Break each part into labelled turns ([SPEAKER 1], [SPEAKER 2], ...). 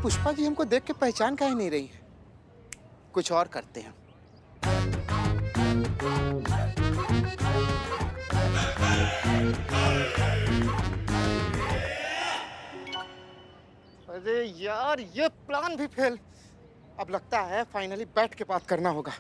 [SPEAKER 1] पुष्पा जी हमको देख के पहचान काहे नहीं रही है? कुछ और करते हैं। अरे यार, ये प्लान भी फेल। अब लगता है फाइनली बैठ के बात करना होगा।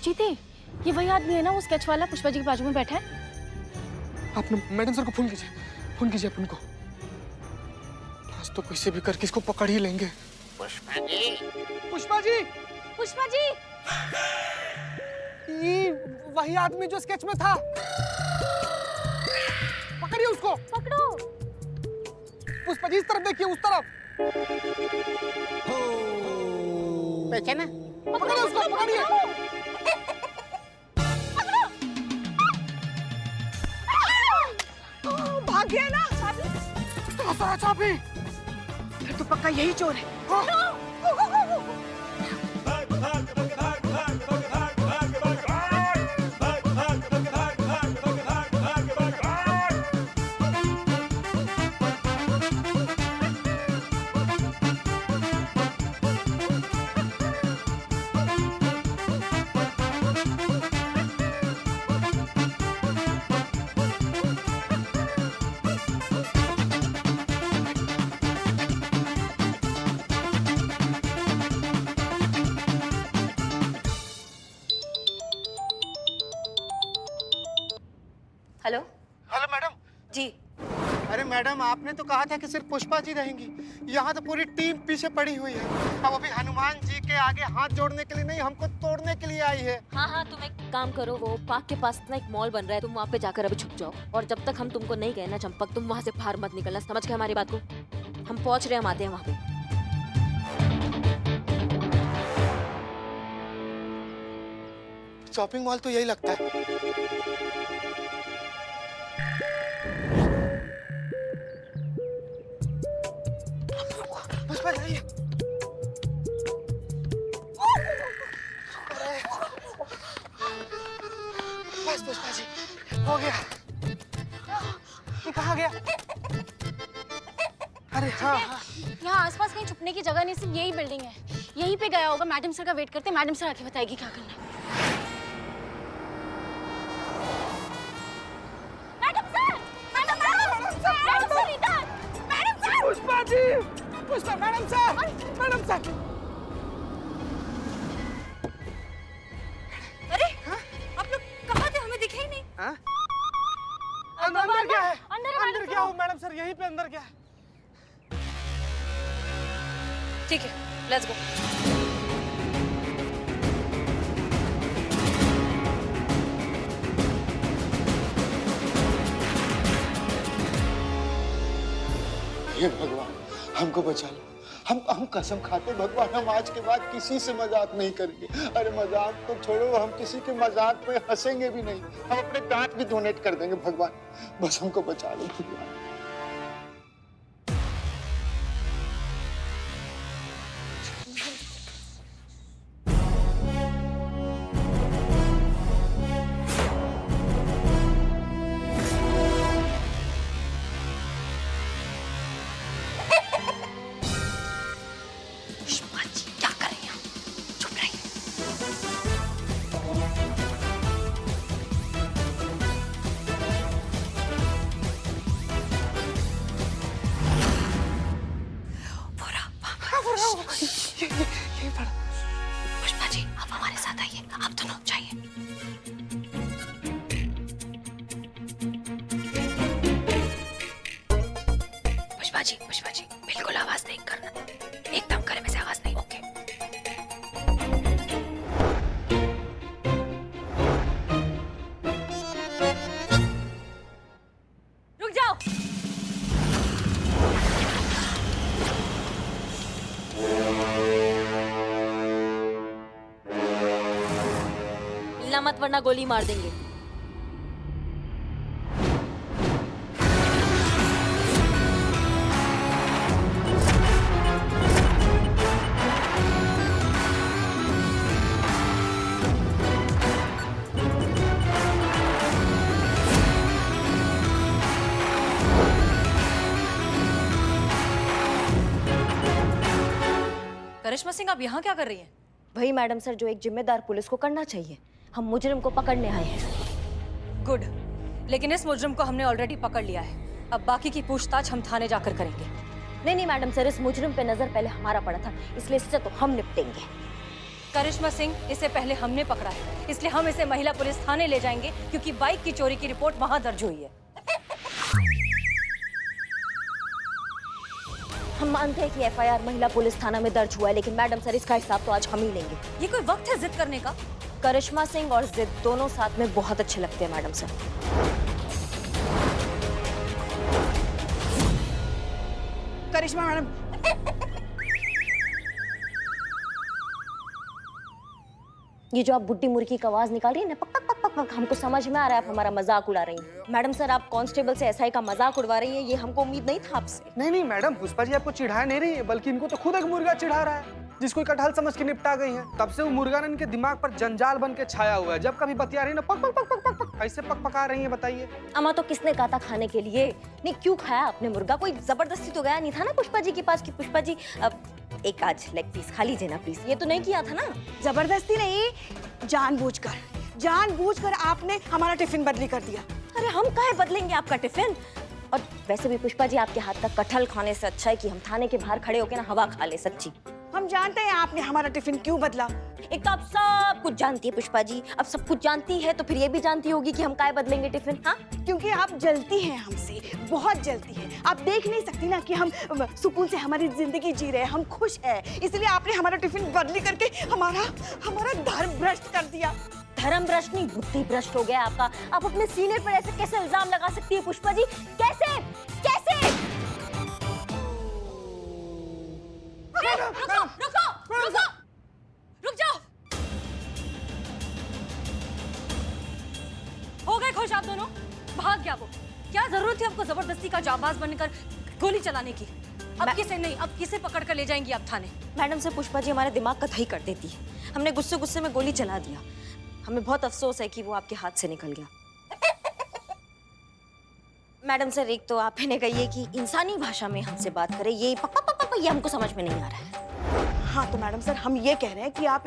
[SPEAKER 2] जीते, ये वही आदमी है ना वो स्केच वाला पुष्पा जी के बाजू में बैठा है?
[SPEAKER 1] आप मैडम सर को फोन कीजिए अपन को। आज तो कैसे भी करके इसको पकड़ ही लेंगे। पुष्पा जी, पुष्पा जी,
[SPEAKER 2] पुष्पा जी,
[SPEAKER 1] ये वही आदमी जो स्केच में था। पकड़िए उसको।
[SPEAKER 2] पकड़ो।
[SPEAKER 1] पुष्पा जी इस तरफ देखिए, उस तरफ। पहचाना? पकड़िए उसको, पकड़िए।
[SPEAKER 2] भाग गया ना
[SPEAKER 1] चाबी।
[SPEAKER 2] फिर तो पक्का यही चोर है। हेलो।
[SPEAKER 1] हेलो मैडम
[SPEAKER 2] जी।
[SPEAKER 1] अरे मैडम, आपने तो कहा था कि सिर्फ पुष्पा जी रहेंगी। यहाँ तो पूरी टीम पीछे पड़ी हुई है। अब अभी हनुमान जी के आगे हाथ जोड़ने के लिए नहीं, हमको तोड़ने के लिए आई है।
[SPEAKER 2] हाँ, तुम एक काम करो, वो पार्क के पास ना एक मॉल बन रहा है, तुम वहाँ पे जाकर अभी छुप जाओ। और जब तक हम तुमको नहीं गए ना चंपक, तुम वहाँ से बाहर मत निकलना, समझ गए हमारी बात को? हम पहुँच रहे हैं, हम आते हैं वहाँ पे।
[SPEAKER 1] शॉपिंग मॉल तो यही लगता है। पुष्पा जी, बस पुष्पा जी, हो गया। ये कहाँ गया? अरे हाँ,
[SPEAKER 2] यहाँ आसपास कहीं छुपने की जगह नहीं, सिर्फ यही बिल्डिंग है। यहीं पे गया होगा। मैडम सर का वेट करते, मैडम सर आके बताएगी क्या करना है।
[SPEAKER 1] Pushpa ji, Pushpa madam sir, madam sir.
[SPEAKER 2] अरे आप लोग कहाँ थे? हमें दिखे ही नहीं।
[SPEAKER 1] हाँ? अंदर क्या है?
[SPEAKER 2] अंदर
[SPEAKER 1] क्या हो मैडम सर? यहीं पे अंदर क्या है?
[SPEAKER 2] ठीक है, लेट्स गो।
[SPEAKER 1] हे भगवान, हमको बचा लो। हम कसम खाते भगवान, हम आज के बाद किसी से मजाक नहीं करेंगे। अरे मजाक तो छोड़ो, हम किसी के मजाक पे हंसेंगे भी नहीं। हम अपने दांत भी डोनेट कर देंगे भगवान। बस हमको बचा लो भगवान।
[SPEAKER 2] पुष्पा जी, आप हमारे साथ आइए, आप दोनों जाइए। पुष्पा जी, बिल्कुल आवाज नहीं करना, एकदम गले में से आवाज नहीं। ओके। रुक जाओ। हिलना मत वरना गोली मार देंगे।
[SPEAKER 3] करिश्मा सिंह, आप यहाँ क्या कर रही हैं?
[SPEAKER 2] वही मैडम सर जो एक जिम्मेदार पुलिस को करना चाहिए। हम मुजरिम को पकड़ने आए हैं।
[SPEAKER 3] गुड, लेकिन इस मुजरिम को हमने ऑलरेडी पकड़ लिया है। अब बाकी की पूछताछ हम थाने जाकर करेंगे।
[SPEAKER 2] नहीं मैडम सर, इस मुजरिम पे नजर पहले हमारा पड़ा था, इसलिए इससे तो हम निपटेंगे।
[SPEAKER 3] करिश्मा सिंह, इसे पहले हमने पकड़ा है, इसलिए हम इसे महिला पुलिस थाने ले जाएंगे, क्योंकि बाइक की चोरी की रिपोर्ट वहां दर्ज हुई है।
[SPEAKER 2] हम मानते हैं कि एफआईआर महिला पुलिस थाना में दर्ज हुआ है, लेकिन मैडम सर इसका हिसाब तो आज हम ही लेंगे।
[SPEAKER 3] ये कोई वक्त है जिद करने का?
[SPEAKER 2] करिश्मा सिंह और जिद दोनों साथ में बहुत अच्छे लगते हैं मैडम सर।
[SPEAKER 4] करिश्मा मैडम,
[SPEAKER 2] ये जो आप बुड्ढी मुर्गी की आवाज निकाल रही है ना, पक पक पक पक पक, हमको समझ में आ रहा है आप हमारा मजाक उड़ा रही हैं। मैडम सर, आप कांस्टेबल से एसआई का मजाक उड़वा रही हैं, ये हमको उम्मीद नहीं था आपसे।
[SPEAKER 5] नहीं नहीं मैडम, पुष्पा जी आपको चिढ़ा नहीं रही है, बल्कि इनको तो खुद एक मुर्गा चिढ़ा रहा है, जिसको कटहल समझ के निपटा गई हैं। तब से वो मुर्गा ने इनके दिमाग पर जंजाल बन के छाया हुआ है। जब कभी बतिया रही ना, पक पक पक पक पक पक ऐसे पक पका रही है। बताइए
[SPEAKER 2] अम्मा, तो किसने कहा था खाने के लिए? नहीं, क्यों खाया आपने मुर्गा? कोई जबरदस्ती तो गया नहीं था ना पुष्पा जी के पास कि पुष्पा जी अब एक आज लेग पीस खा लीजिए ना प्लीज। ये तो नहीं किया था ना?
[SPEAKER 4] जबरदस्ती नहीं, जानबूझकर आपने हमारा टिफिन बदली कर दिया।
[SPEAKER 2] अरे हम काहे बदलेंगे आपका टिफिन? और वैसे भी पुष्पा जी, आपके हाथ का कटहल खाने से अच्छा है कि हम थाने के बाहर खड़े होकर ना हवा खा ले। सच्ची
[SPEAKER 4] हम जानते हैं आपने हमारा टिफिन क्यों बदला।
[SPEAKER 2] एक तो आप सब कुछ जानती है पुष्पा जी, अब सब कुछ जानती है तो फिर ये भी जानती होगी कि हम काहे बदलेंगे टिफिन। हाँ,
[SPEAKER 4] क्योंकि आप जलती हैं हमसे, बहुत जलती हैं। आप देख नहीं सकती ना कि हम सुकून से हमारी जिंदगी जी रहे हैं, हम खुश हैं, इसलिए आपने हमारा टिफिन बदली करके हमारा धर्म भ्रष्ट कर दिया।
[SPEAKER 2] धर्म भ्रष्ट नहीं, बुद्धि भ्रष्ट हो गया आपका। आप अपने सीनियर पर ऐसे कैसे इल्जाम लगा सकती है पुष्पा जी? कैसे कैसे?
[SPEAKER 3] रुक जाओ। हो गए खुश आप दोनों? भाग गया वो। क्या जरूरत थी आपको जबरदस्ती का जाबाज बनकर गोली चलाने की? अब किसे नहीं, अब किसे पकड़ कर ले जाएंगी आप थाने?
[SPEAKER 2] मैडम से पुष्पा जी हमारे दिमाग का दही कर देती है। हमने गुस्से गुस्से में गोली चला दिया। हमें बहुत अफसोस है कि वो आपके हाथ से निकल गया। मैडम सर, एक तो आप इन्हें कहिए कि इंसानी भाषा में हमसे बात करें, ये पप्पा पप्पा पप्पा ये हमको समझ में नहीं आ रहा है।
[SPEAKER 4] हाँ तो मैडम सर, हम ये कह रहे हैं कि आप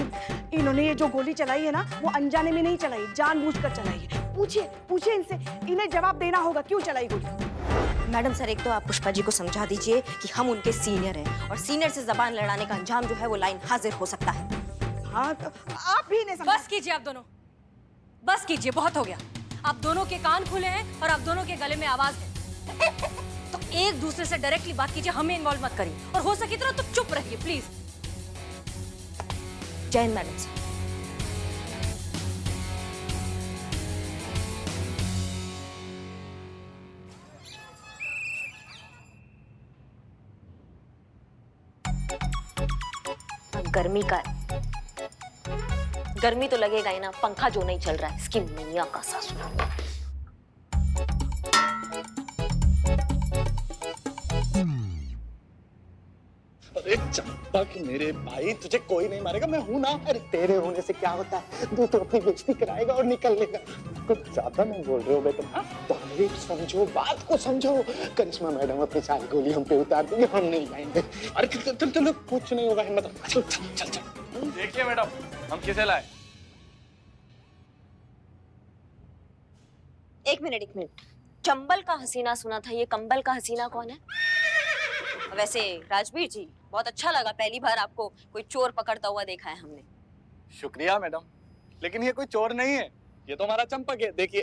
[SPEAKER 4] इन्होंने ये जो गोली चलाई है ना, वो अनजाने में नहीं चलाई, जानबूझकर चलाई है। पूछिए इनसे, इन्हें जवाब देना होगा क्यों चलाई गोली।
[SPEAKER 2] मैडम सर, एक तो आप पुष्पा जी को समझा दीजिए कि हम उनके सीनियर हैं और सीनियर से जबान लड़ाने का अंजाम जो है वो लाइन हाजिर हो सकता है।
[SPEAKER 4] हाँ तो आप भी इन्हें समझा।
[SPEAKER 3] बस कीजिए आप दोनों, बस कीजिए, बहुत हो गया। आप दोनों के कान खुले हैं और आप दोनों के गले में आवाज है। तो एक दूसरे से डायरेक्टली बात कीजिए, हमें इन्वॉल्व मत करिए, और हो सके तो चुप रहिए प्लीज।
[SPEAKER 2] जय हिंद मैडम सर। गर्मी तो लगेगा ही ना, पंखा जो नहीं चल रहा है इसकी मैया का ससुर।
[SPEAKER 1] अरे चंपक मेरे भाई, तुझे कोई नहीं मारेगा, मैं हूं ना। अरे तेरे होने से क्या होता है, तू तो अपनी बेइज्जती कराएगा और निकल लेगा। कुछ ज्यादा नहीं बोल रहे हो बेटा? हाँ, पॉइंट समझो, बात को समझो। करिश्मा मैडम अपनी सारी गोली हम पे उतार देंगे, हम नहीं जाएंगे। अरे चल कुछ नहीं होगा, हिम्मत रख। चल।
[SPEAKER 6] देखिए मैडम, हम किसे लाए?
[SPEAKER 2] एक मिनट, चंबल का हसीना सुना था, ये कंबल का हसीना कौन है? वैसे राजवीर जी, बहुत अच्छा लगा, पहली बार आपको कोई चोर पकड़ता हुआ देखा है हमने।
[SPEAKER 6] शुक्रिया मैडम, लेकिन ये कोई चोर नहीं है, ये तो हमारा चंपक है। देखिए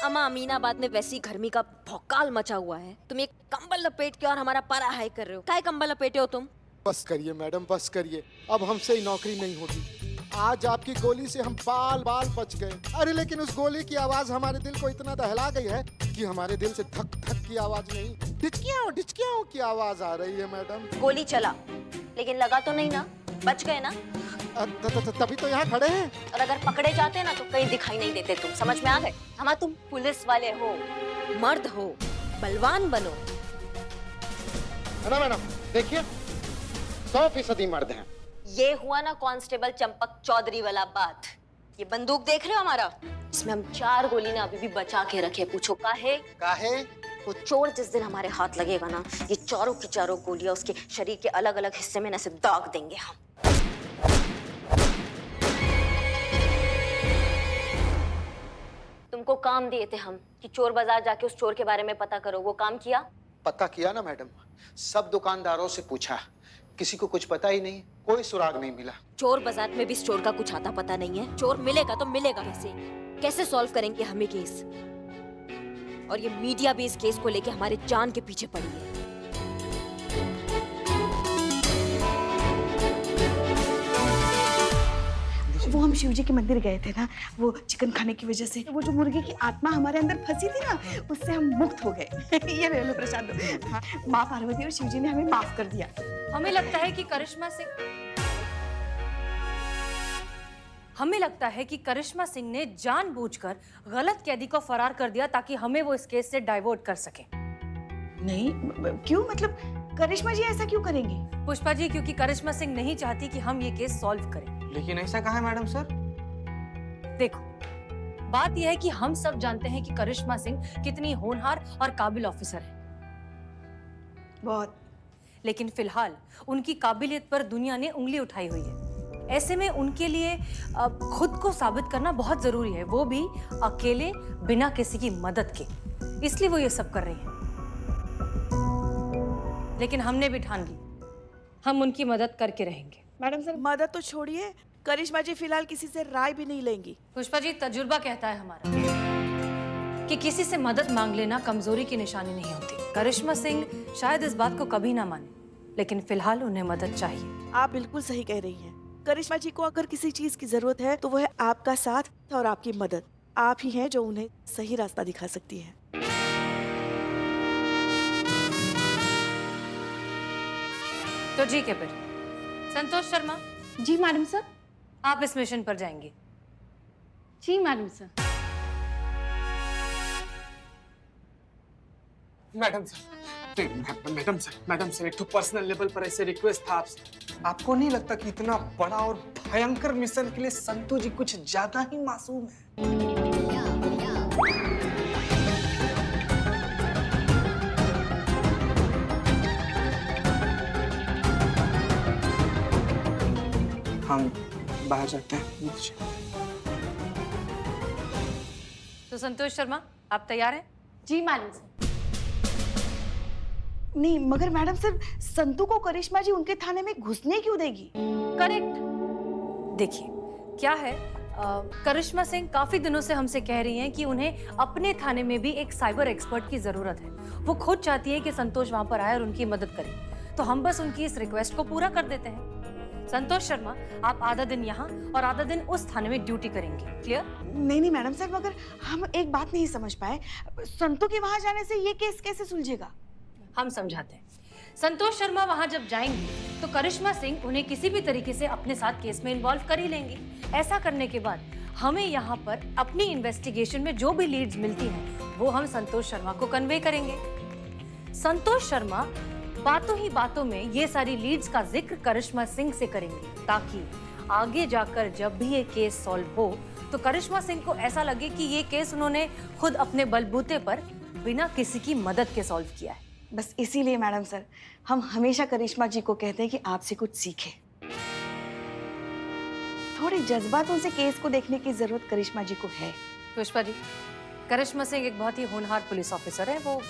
[SPEAKER 2] अम्मा, अमीनाबाद में वैसी गर्मी का भौकाल मचा हुआ है, तुम एक कंबल लपेट के और हमारा पारा हाई कर रहे हो। काय कंबल लपेटे हो तुम?
[SPEAKER 1] बस करिए मैडम, बस करिए। अब हमसे ही नौकरी नहीं होगी। आज आपकी गोली से हम बाल बच गए। अरे लेकिन उस गोली की आवाज हमारे दिल को इतना दहला गई है कि हमारे दिल से धक धक की आवाज नहीं, डिचकियां की आवाज आ रही है मैडम।
[SPEAKER 2] गोली चला, लेकिन लगा तो नहीं ना? बच गए ना?
[SPEAKER 1] तभी तो यहाँ खड़े हैं।
[SPEAKER 2] और अगर पकड़े जाते ना तो कहीं दिखाई नहीं देते। तुम समझ में आ गए? हमा, तुम पुलिस वाले हो, मर्द हो, बलवान बनो।
[SPEAKER 1] है ना मैडम? देखिए 100% मर्द हैं।
[SPEAKER 2] ये हुआ ना कांस्टेबल चंपक चौधरी वाला बात। ये बंदूक देख रहे हो हमारा, इसमें हम 4 गोली ना अभी भी बचा के रखे। पूछो काहे? वो चोर जिस दिन हमारे हाथ लगेगा ना, ये चारों की चारों गोलियां उसके शरीर के अलग अलग हिस्से में ऐसे दाग देंगे हम। तुमको काम दिए थे हम कि चोर बाजार जाके उस चोर के बारे में पता करो, वो काम किया?
[SPEAKER 1] पता किया ना मैडम, सब दुकानदारों से पूछा, किसी को कुछ पता ही नहीं, कोई सुराग नहीं मिला।
[SPEAKER 2] चोर बाजार में भी इस चोर का कुछ आता पता नहीं है। चोर मिलेगा तो मिलेगा कैसे? कैसे सॉल्व करेंगे हम ये केस? और ये मीडिया भी इस केस को लेके हमारे जान के पीछे पड़ी है।
[SPEAKER 4] वो हम शिव जी के मंदिर गए थे ना, वो चिकन खाने की वजह से वो जो मुर्गे की आत्मा हमारे अंदर फंसी थी ना, उससे हम मुक्त हो गए। ये ले लो प्रसाद। हाँ, माँ पार्वती और शिव जी ने हमें माफ कर दिया।
[SPEAKER 3] हमें लगता है कि करिश्मा सिंह ने जानबूझकर गलत कैदी को फरार कर दिया ताकि हमें वो इस केस से डाइवर्ट कर सके।
[SPEAKER 4] नहीं, क्यों? मतलब करिश्मा जी ऐसा क्यों करेंगी?
[SPEAKER 3] पुष्पा जी, क्योंकि करिश्मा सिंह नहीं चाहती कि हम ये केस सॉल्व करें।
[SPEAKER 5] लेकिन ऐसा कहा है मैडम सर?
[SPEAKER 3] देखो, बात यह है कि हम सब जानते हैं कि करिश्मा सिंह कितनी होनहार और काबिल ऑफिसर है।
[SPEAKER 4] बहुत।
[SPEAKER 3] लेकिन फिलहाल उनकी काबिलियत पर दुनिया ने उंगली उठाई हुई है। ऐसे में उनके लिए खुद को साबित करना बहुत जरूरी है, वो भी अकेले, बिना किसी की मदद के। इसलिए वो ये सब कर रही हैं। लेकिन हमने भी ठान ली, हम उनकी मदद करके रहेंगे।
[SPEAKER 4] मैडम सर, मदद तो छोड़िए, करिश्मा जी फिलहाल किसी से राय भी नहीं लेंगी।
[SPEAKER 3] पुष्पा जी, तजुर्बा कहता है हमारा कि किसी से मदद मांग लेना कमजोरी की निशानी नहीं होती। करिश्मा सिंह शायद इस बात को कभी ना माने, लेकिन फिलहाल उन्हें मदद चाहिए।
[SPEAKER 4] आप बिल्कुल सही कह रही हैं। करिश्मा जी को अगर किसी चीज की जरूरत है तो वो है आपका साथ और आपकी मदद। आप ही हैं जो उन्हें सही रास्ता दिखा सकती हैं।
[SPEAKER 3] तो ठीक है फिर, संतोष शर्मा,
[SPEAKER 7] जी मैडम सर।
[SPEAKER 3] आप इस मिशन पर जाएंगे।
[SPEAKER 7] जी madam sir.
[SPEAKER 5] Madam sir, madam sir, एक तो पर्सनल लेवल पर ऐसे रिक्वेस्ट था आपसे। आपको नहीं लगता कि इतना बड़ा और भयंकर मिशन के लिए संतू जी कुछ ज्यादा ही मासूम है? हम बाहर जाते हैं।
[SPEAKER 3] तो संतोष शर्मा, आप तैयार हैं?
[SPEAKER 7] जी मैडम सर।
[SPEAKER 4] नहीं, मगर मैडम सर, संतू को करिश्मा जी उनके थाने में घुसने क्यों देगी?
[SPEAKER 3] करेक्ट। देखिए, क्या है, करिश्मा सिंह काफी दिनों से हमसे कह रही हैं कि उन्हें अपने थाने में भी एक साइबर एक्सपर्ट की जरूरत है। वो खुद चाहती है कि संतोष वहां पर आए और उनकी मदद करे। तो हम बस उनकी इस रिक्वेस्ट को पूरा कर देते हैं। संतोष शर्मा, आप आधा दिन यहाँ और आधा दिन उस थाने में ड्यूटी करेंगे। क्लियर?
[SPEAKER 4] नहीं मैडम सर, मगर हम एक बात नहीं समझ पाए, संतू के वहां जाने से ये केस कैसे सुलझेगा?
[SPEAKER 3] हम समझाते हैं। संतोष शर्मा वहां जब जाएंगी तो करिश्मा सिंह उन्हें किसी भी तरीके से अपने साथ केस में इन्वॉल्व कर ही लेंगी। ऐसा करने के बाद हमें यहाँ पर अपनी इन्वेस्टिगेशन में जो भी लीड्स मिलती हैं वो हम संतोष शर्मा को कन्वे करेंगे। संतोष शर्मा बातों ही बातों में ये सारी लीड्स का जिक्र करिश्मा सिंह से करेंगे, ताकि आगे जाकर जब भी ये केस सॉल्व हो तो करिश्मा सिंह को ऐसा लगे कि ये केस उन्होंने खुद अपने बलबूते पर बिना किसी की मदद के सॉल्व किया है।
[SPEAKER 4] बस इसीलिए मैडम सर, हम हमेशा करिश्मा जी को कहते हैं कि आपसे कुछ सीखें। थोड़े जज्बातों से केस को देखने की जरूरत करिश्मा जी को है।
[SPEAKER 3] पुष्पा जी, करिश्मा सिंह एक बहुत ही होनहार पुलिस ऑफिसर है, वो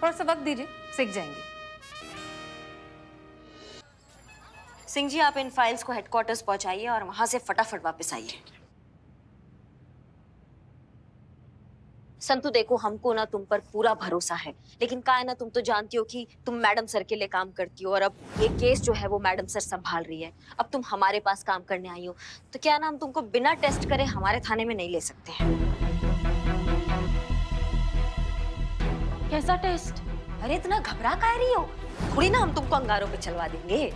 [SPEAKER 3] थोड़ा सा वक्त दीजिए, सीख जाएंगे।
[SPEAKER 2] सिंह जी, आप इन फाइल्स को हेडक्वार्टर्स पहुंचाइए और वहां से फटाफट वापस आइए। संतू देखो, हमको ना तुम पर पूरा भरोसा है, लेकिन क्या है ना, तुम तो जानती हो कि तुम मैडम सर के लिए काम करती हो और अब ये केस जो है वो मैडम सर संभाल रही है। अब तुम हमारे पास काम करने आई हो, तो क्या ना हम तुमको बिना टेस्ट करे हमारे थाने में नहीं ले सकते हैं।
[SPEAKER 7] कैसा टेस्ट?
[SPEAKER 2] अरे इतना घबरा काहे रही हो? थोड़ी ना हम तुमको अंगारों पे चलवा देंगे।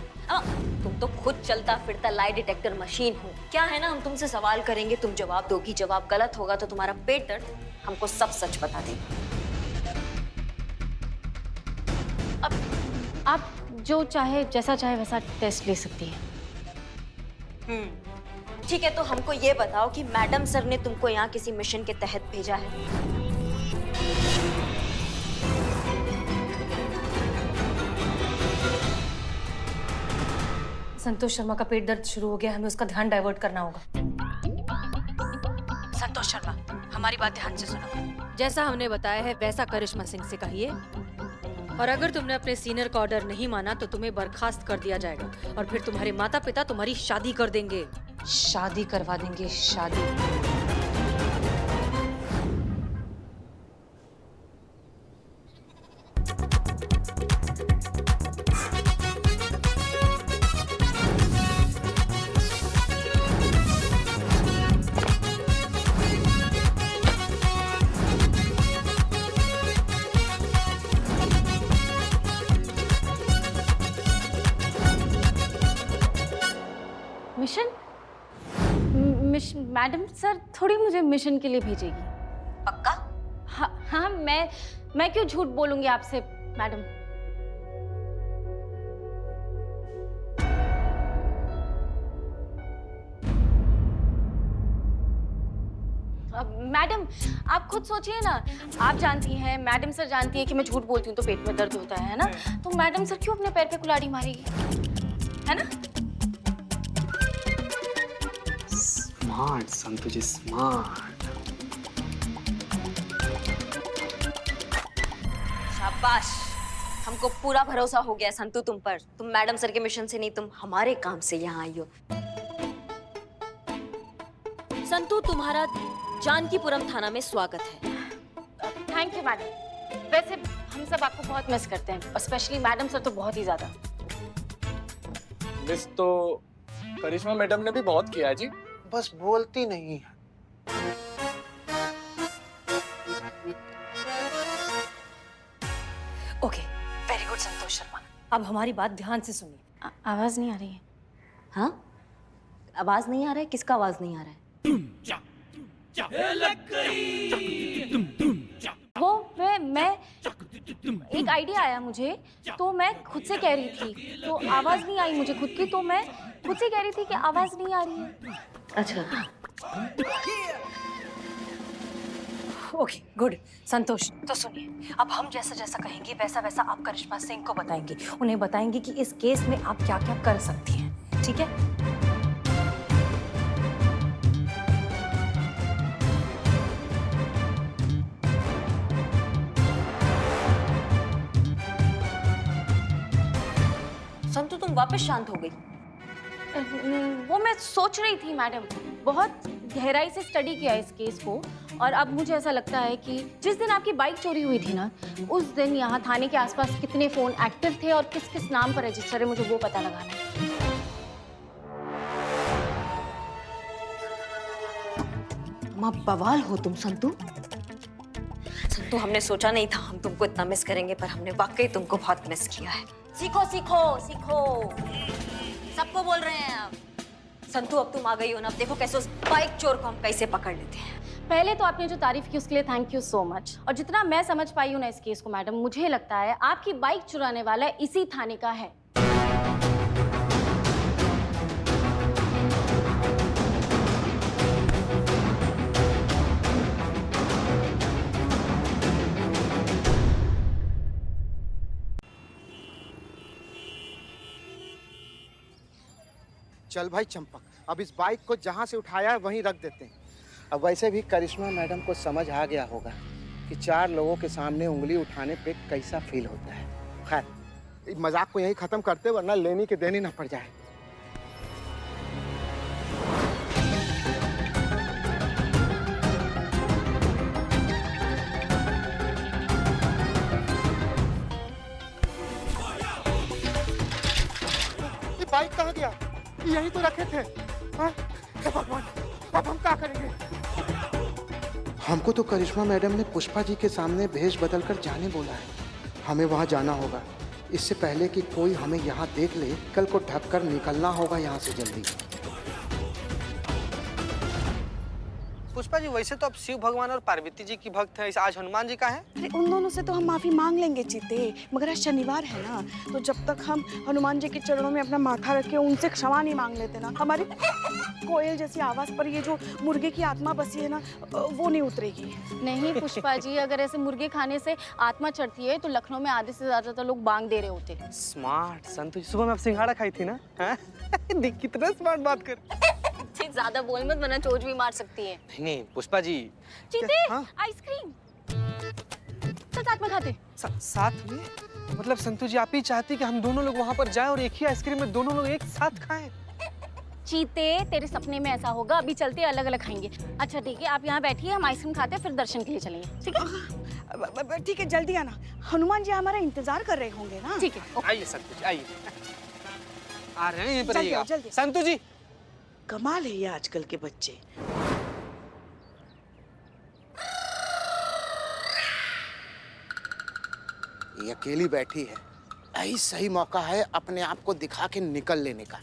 [SPEAKER 2] तुम तो खुद चलता फिरता लाई डिटेक्टर मशीन हो। क्या है ना, हम तुमसे सवाल करेंगे, तुम जवाब दोगी, जवाब गलत होगा तो तुम्हारा पेट दर्द हमको सब सच बता देगा।
[SPEAKER 7] अब आप जो चाहे, जैसा चाहे वैसा टेस्ट ले सकती हैं।
[SPEAKER 2] ठीक है, तो हमको ये बताओ कि मैडम सर ने तुमको यहाँ किसी मिशन के तहत भेजा है?
[SPEAKER 3] संतोष शर्मा का पेट दर्द शुरू हो गया, हमें उसका ध्यान डाइवर्ट करना होगा। संतोष शर्मा, हमारी बात ध्यान से सुनो। जैसा हमने बताया है वैसा करिश्मा सिंह से कहिए, और अगर तुमने अपने सीनियर का ऑर्डर नहीं माना तो तुम्हें बर्खास्त कर दिया जाएगा और फिर तुम्हारे माता पिता तुम्हारी शादी कर देंगे। शादी करवा देंगे, शादी।
[SPEAKER 7] मिशन? मैडम सर थोड़ी मुझे मिशन के लिए भेजेगी।
[SPEAKER 2] पक्का?
[SPEAKER 7] हाँ हाँ, मैं क्यों झूठ बोलूंगी आपसे मैडम। मैडम आप खुद सोचिए ना, आप जानती हैं, मैडम सर जानती है कि मैं झूठ बोलती हूँ तो पेट में दर्द होता है ना, तो मैडम सर क्यों अपने पैर पे कुल्हाड़ी मारेगी, है ना?
[SPEAKER 5] स्मार्ट संतु जी, स्मार्ट।
[SPEAKER 2] शाबाश, हमको पूरा भरोसा हो गया संतु तुम पर। तुम मैडम सर के मिशन से नहीं, तुम हमारे काम से यहाँ आई हो। संतु, तुम्हारा जानकीपुरम थाना में स्वागत है।
[SPEAKER 7] Thank you madam. वैसे हम सब आपको बहुत मिस करते हैं, और स्पेशली मैडम सर तो बहुत ही ज्यादा।
[SPEAKER 6] मिस तो करिश्मा मैडम ने भी बहुत किया है जी।
[SPEAKER 1] बस बोलती नहीं है।
[SPEAKER 3] Okay, very good Santosh Sharma. अब हमारी बात ध्यान से सुनिए।
[SPEAKER 7] आवाज नहीं आ रही है।
[SPEAKER 2] हाँ? आवाज नहीं आ रहा है? किसका आवाज नहीं आ रहा है?
[SPEAKER 7] वो मैं एक आइडिया आया मुझे, तो मैं खुद से कह रही थी, तो आवाज नहीं आई मुझे खुद की, तो मैं खुद से कह रही थी कि आवाज नहीं आ रही है।
[SPEAKER 2] अच्छा।
[SPEAKER 3] Okay, good. संतोष, तो सुनिए, अब हम जैसा जैसा कहेंगे वैसा वैसा आप करिश्मा सिंह को बताएंगे। उन्हें बताएंगे कि इस केस में आप क्या क्या कर सकती हैं, ठीक है?
[SPEAKER 2] संतु, तुम वापस शांत हो गई।
[SPEAKER 7] वो मैं सोच रही थी मैडम, बहुत गहराई से स्टडी किया इस केस को, और अब मुझे ऐसा लगता है कि जिस दिन आपकी बाइक चोरी हुई थी ना, उस दिन यहाँ थाने के आसपास कितने फोन एक्टिव थे और किस किस नाम पर रजिस्टर है, मुझे वो पता लगाना है।
[SPEAKER 2] तुम बवाल हो तुम संतु। संतु, हमने सोचा नहीं था हम तुमको इतना मिस करेंगे, पर हमने वाकई तुमको बहुत मिस किया है। सीखो सीखो सीखो, सबको बोल रहे हैं आप। संतु, अब तुम आ गई हो ना, अब देखो कैसे उस बाइक चोर को हम कैसे पकड़ लेते हैं।
[SPEAKER 7] पहले तो आपने जो तारीफ की उसके लिए थैंक यू सो मच, और जितना मैं समझ पाई हूँ ना इस केस को मैडम, मुझे लगता है आपकी बाइक चुराने वाला इसी थाने का है।
[SPEAKER 1] चल भाई चंपक, अब इस बाइक को जहाँ से उठाया है वहीं रख देते हैं। अब वैसे भी करिश्मा मैडम को समझ आ गया होगा कि 4 लोगों के सामने उंगली उठाने पे कैसा फील होता है। खैर, मजाक को यहीं खत्म करते, वरना लेनी के देनी ना पड़ जाए। ये बाइक कहाँ गया? यहीं तो रखे थे। हाँ? हे भगवान, अब हम क्या करेंगे? हमको तो करिश्मा मैडम ने पुष्पा जी के सामने भेष बदल कर जाने बोला है। हमें वहाँ जाना होगा, इससे पहले कि कोई हमें यहाँ देख ले। कल को ढककर निकलना होगा यहाँ से जल्दी।
[SPEAKER 5] पुष्पा जी वैसे तो आप शिव भगवान और पार्वती जी की भक्त हैं, आज हनुमान जी का है।
[SPEAKER 4] अरे उन दोनों से तो हम माफी मांग लेंगे चीते, मगर आज शनिवार है ना, तो जब तक हम हनुमान जी के चरणों में अपना माथा रख के उनसे क्षमा नहीं मांग लेते ना, हमारी कोयल जैसी आवाज पर ये जो मुर्गे की आत्मा बसी है ना, वो नहीं उतरेगी।
[SPEAKER 7] नहीं पुष्पा जी, अगर ऐसे मुर्गे खाने से आत्मा चढ़ती है तो लखनऊ में आधे से ज्यादा लोग बांग दे रहे होते।
[SPEAKER 5] स्मार्ट संतु जी, सुबह में आप सिंघाड़ा खाई थी ना, हैं? देख कितना स्मार्ट बात कर।
[SPEAKER 2] ठीक, ज्यादा बोल मत वरना चोट भी मार सकती है।
[SPEAKER 5] नहीं पुष्पा जी।
[SPEAKER 7] चीते,
[SPEAKER 5] हाँ?
[SPEAKER 7] आइसक्रीम चल साथ में खाते।
[SPEAKER 5] साथ में मतलब संतु जी आप ही चाहती कि हम दोनों लोग वहां पर जाएं और एक ही आइसक्रीम में दोनों लोग एक साथ खाएं?
[SPEAKER 7] चीते, तेरे सपने में ऐसा होगा, अभी चलते अलग अलग खाएंगे। अच्छा ठीक है, आप यहाँ बैठिए, हम आइसक्रीम खाते हैं, फिर दर्शन के लिए चलेंगे, ठीक है?
[SPEAKER 4] ठीक है, जल्दी आना, हनुमान जी हमारा इंतजार कर रहे होंगे ना।
[SPEAKER 7] ठीक है।
[SPEAKER 5] आइए संतु जी आइए। आ रहे हैं यहीं पर
[SPEAKER 4] जल्दी आओ,
[SPEAKER 5] रहिएगा।
[SPEAKER 4] जल्दी।
[SPEAKER 5] संतु जी
[SPEAKER 8] कमाल है ये आजकल के बच्चे।
[SPEAKER 1] ये अकेली बैठी है, यही सही मौका है अपने आप को दिखा के निकल लेने का।